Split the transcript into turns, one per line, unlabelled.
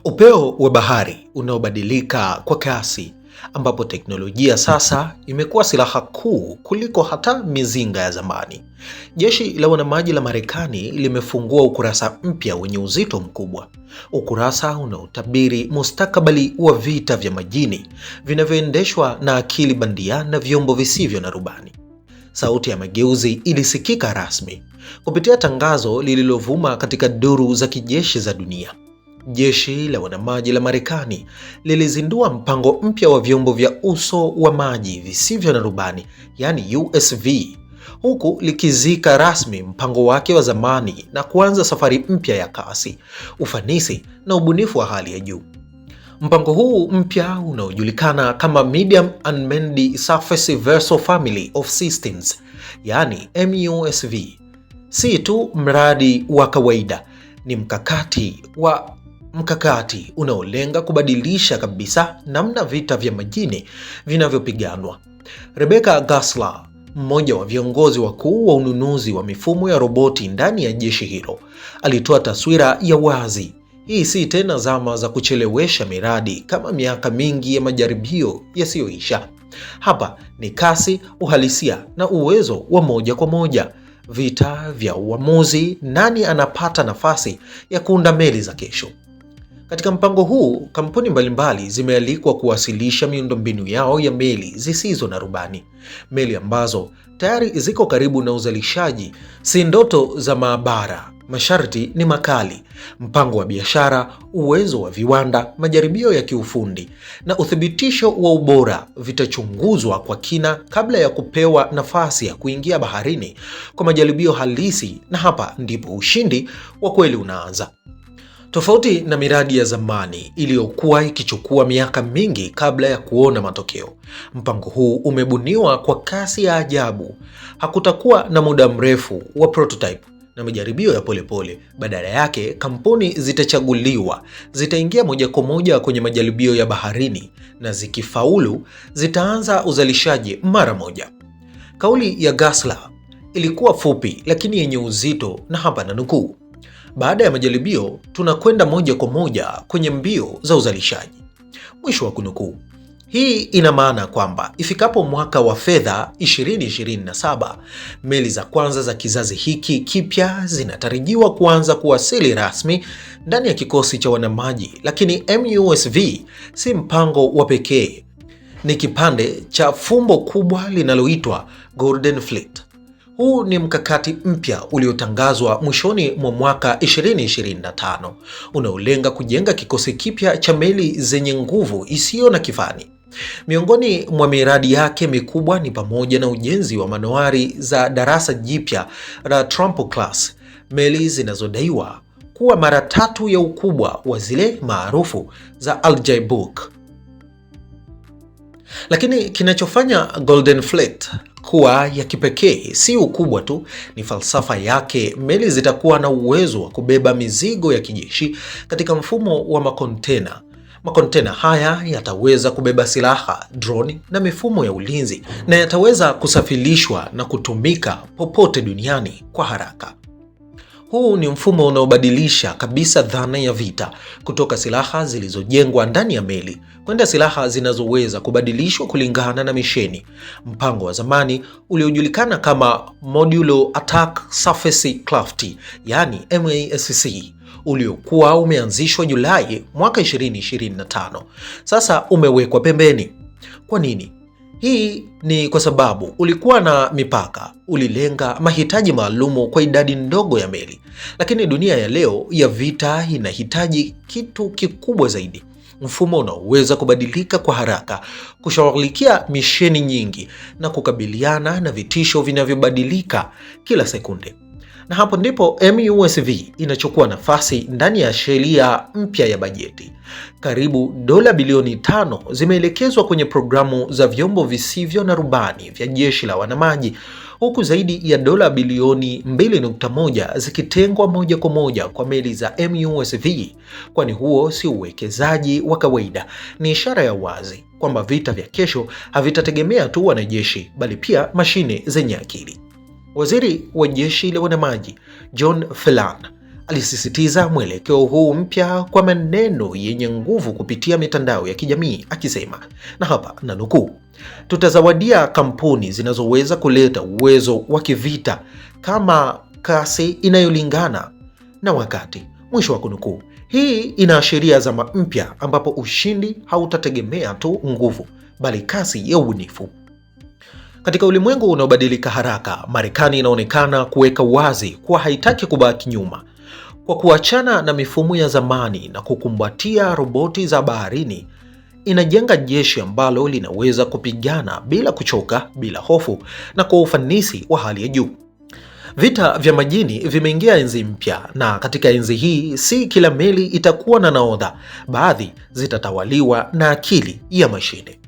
Upeo wa bahari unaobadilika kwa kasi, ambapo teknolojia sasa imekuwa silaha kuu kuliko hata mizinga ya zamani. Jeshi la wanamaji la Marekani limefungua ukurasa mpya wenye uzito mkubwa. Ukurasa unaotabiri mustakabali wa vita vya majini vinavyoendeshwa na akili bandia na vyombo visivyo na rubani. Sauti ya mageuzi ilisikika rasmi kupitia tangazo lililovuma katika duru za kijeshi za dunia. Jeshi la wanamaji la Marekani lilizindua mpango mpya wa vyombo vya uso wa maji visivyo na rubani, yani USV, huku likizika rasmi mpango wake wa zamani na kuanza safari mpya ya kasi, ufanisi na ubunifu wa hali ya juu. Mpango huu mpya unaojulikana kama Medium Unmanned Surface Vessel Family of Systems, yani MUSV, si tu mradi wa kawaida, ni mkakati unaolenga kubadilisha kabisa namna vita vya majini vinavyopiganwa. Rebecca Gassler, mmoja wa viongozi wakuu wa ununuzi wa mifumo ya roboti ndani ya jeshi hilo, alitoa taswira ya wazi. Hii si tena zama za kuchelewesha miradi kama miaka mingi ya majaribio yasiyoisha. Hapa ni kasi, uhalisia na uwezo wa moja kwa moja. Vita vya uamuzi, nani anapata nafasi ya kuunda meli za kesho. Katika mpango huu, kampuni mbalimbali zimealikwa kuwasilisha miundombinu yao ya meli zisizo na rubani. Meli ambazo tayari ziko karibu na uzalishaji, si ndoto za maabara. Masharti ni makali: mpango wa biashara, uwezo wa viwanda, majaribio ya kiufundi na uthibitisho wa ubora vitachunguzwa kwa kina kabla ya kupewa nafasi ya kuingia baharini kwa majaribio halisi, na hapa ndipo ushindi wa kweli unaanza. Tofauti na miradi ya zamani iliyokuwa ikichukua miaka mingi kabla ya kuona matokeo, mpango huu umebuniwa kwa kasi ya ajabu. Hakutakuwa na muda mrefu wa prototype na majaribio ya polepole. Badala yake, kampuni zitachaguliwa, zitaingia moja kwa moja kwenye majaribio ya baharini, na zikifaulu, zitaanza uzalishaji mara moja. Kauli ya Gassler ilikuwa fupi lakini yenye uzito, na hapa na nukuu: baada ya majaribio, tunakwenda moja kwa moja kwenye mbio za uzalishaji. Mwisho wa kunukuu. Hii ina maana kwamba ifikapo mwaka wa fedha 2027, meli za kwanza za kizazi hiki kipya zinatarajiwa kuanza kuwasili rasmi ndani ya kikosi cha wanamaji. Lakini MUSV si mpango wa pekee, ni kipande cha fumbo kubwa linaloitwa Golden Fleet. Huu ni mkakati mpya uliotangazwa mwishoni mwa mwaka 2025, unaolenga kujenga kikosi kipya cha meli zenye nguvu isiyo na kifani. Miongoni mwa miradi yake mikubwa ni pamoja na ujenzi wa manowari za darasa jipya la Trump Class, meli zinazodaiwa kuwa mara 3 ya ukubwa wa zile maarufu za Al-Jaibuk. Lakini kinachofanya Golden Fleet kuwa ya kipekee si ukubwa tu, ni falsafa yake. Meli zitakuwa na uwezo wa kubeba mizigo ya kijeshi katika mfumo wa makontena. Makontena haya yataweza kubeba silaha, drone na mifumo ya ulinzi, na yataweza kusafirishwa na kutumika popote duniani kwa haraka. Huu ni mfumo unaobadilisha kabisa dhana ya vita, kutoka silaha zilizojengwa ndani ya meli kwenda silaha zinazoweza kubadilishwa kulingana na misheni. Mpango wa zamani uliojulikana kama Modular Attack Surface Craft, yani MASC, uliokuwa umeanzishwa Julai mwaka 2025, sasa umewekwa pembeni. Kwa nini? Hii ni kwa sababu ulikuwa na mipaka, ulilenga mahitaji maalumu kwa idadi ndogo ya meli. Lakini dunia ya leo ya vita inahitaji kitu kikubwa zaidi: mfumo unaoweza kubadilika kwa haraka, kushughulikia misheni nyingi na kukabiliana na vitisho vinavyobadilika kila sekunde. Na hapo ndipo MUSV inachukua nafasi ndani ya sheria mpya ya bajeti. Karibu dola bilioni 5 zimeelekezwa kwenye programu za vyombo visivyo na rubani vya jeshi la wanamaji, huku zaidi ya dola bilioni 2.1 zikitengwa moja kwa moja kwa meli za MUSV. Kwani huo si uwekezaji wa kawaida, ni ishara ya wazi kwamba vita vya kesho havitategemea tu wanajeshi, bali pia mashine zenye akili. Waziri wa jeshi la wanamaji John Fallon Alisisitiza mwelekeo huu mpya kwa maneno yenye nguvu kupitia mitandao ya kijamii akisema, na hapa nanukuu, "Tutazawadia kampuni zinazoweza kuleta uwezo wa kivita kama kasi inayolingana na wakati." Mwisho wa kunukuu. Hii inaashiria zama mpya ambapo ushindi hautategemea tu nguvu, bali kasi ya ubunifu. Katika ulimwengu unaobadilika haraka, Marekani inaonekana kuweka wazi kuwa haitaki kubaki nyuma. Kwa kuachana na mifumo ya zamani na kukumbatia roboti za baharini, inajenga jeshi ambalo linaweza kupigana bila kuchoka, bila hofu na kwa ufanisi wa hali ya juu. Vita vya majini vimeingia enzi mpya, na katika enzi hii si kila meli itakuwa na nahodha, baadhi zitatawaliwa na akili ya mashine.